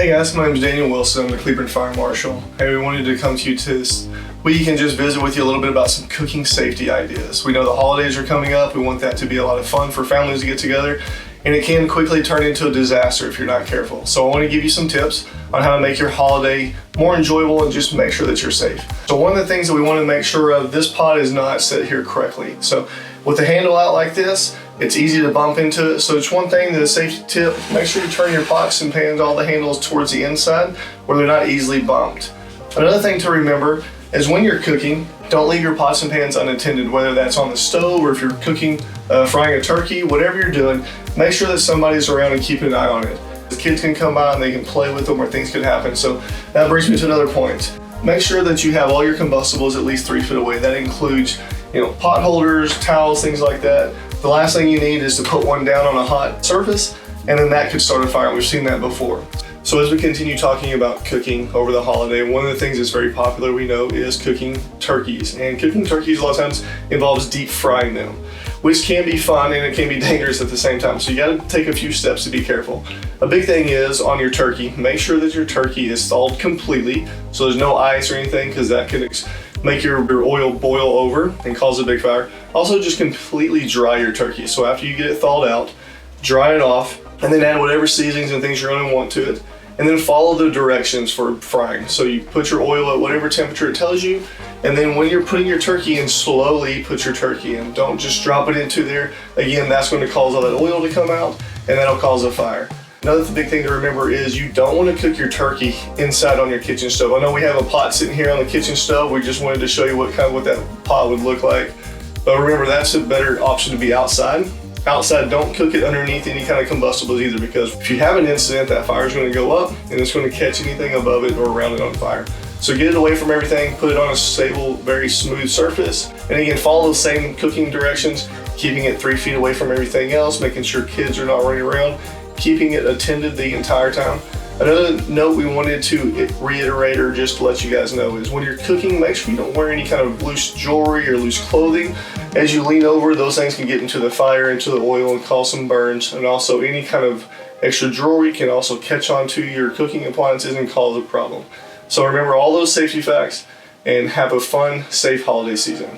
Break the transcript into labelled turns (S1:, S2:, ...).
S1: Hey guys, my name is Daniel Wilson. I'm the Cleburne Fire Marshal. Hey, we wanted to come to you this week and just visit with you a little bit about some cooking safety ideas. We know the holidays are coming up. We want that to be a lot of fun for families to get together, and it can quickly turn into a disaster if you're not careful. So I want to give you some tips on how to make your holiday more enjoyable and just make sure that you're safe. So one of the things that we want to make sure of, this pot is not set here correctly. So with the handle out like this, it's easy to bump into it. So it's one thing, the safety tip, make sure you turn your pots and pans, all the handles towards the inside where they're not easily bumped. Another thing to remember is when you're cooking, don't leave your pots and pans unattended, whether that's on the stove or if you're cooking, frying a turkey, whatever you're doing, make sure that somebody's around and keep an eye on it. The kids can come by and they can play with them or things could happen. So that brings me to another point. Make sure that you have all your combustibles at least 3 feet away. That includes, pot holders, towels, things like that. The last thing you need is to put one down on a hot surface, and then that could start a fire. We've seen that before. So as we continue talking about cooking over the holiday, one of the things that's very popular, we know, is cooking turkeys. And cooking turkeys a lot of times involves deep frying them, which can be fun and it can be dangerous at the same time. So you gotta take a few steps to be careful. A big thing is on your turkey, make sure that your turkey is thawed completely, so there's no ice or anything, because that can make your oil boil over and cause a big fire. Also, just completely dry your turkey. So after you get it thawed out, dry it off, and then add whatever seasonings and things you're going to want to it, and then follow the directions for frying. So you put your oil at whatever temperature it tells you, and then when you're putting your turkey in, slowly put your turkey in. Don't just drop it into there. Again, that's going to cause all that oil to come out, and that'll cause a fire. Another big thing to remember is you don't want to cook your turkey inside on your kitchen stove. I know we have a pot sitting here on the kitchen stove. We just wanted to show you what that pot would look like. But remember, that's a better option to be outside. Outside, don't cook it underneath any kind of combustibles either, because if you have an incident, that fire is going to go up and it's going to catch anything above it or around it on fire. So get it away from everything, put it on a stable, very smooth surface. And again, follow the same cooking directions, keeping it 3 feet away from everything else, making sure kids are not running around, keeping it attended the entire time. Another note we wanted to reiterate or just to let you guys know is when you're cooking, make sure you don't wear any kind of loose jewelry or loose clothing. As you lean over, those things can get into the fire, into the oil, and cause some burns. And also any kind of extra jewelry can also catch onto your cooking appliances and cause a problem. So remember all those safety facts and have a fun, safe holiday season.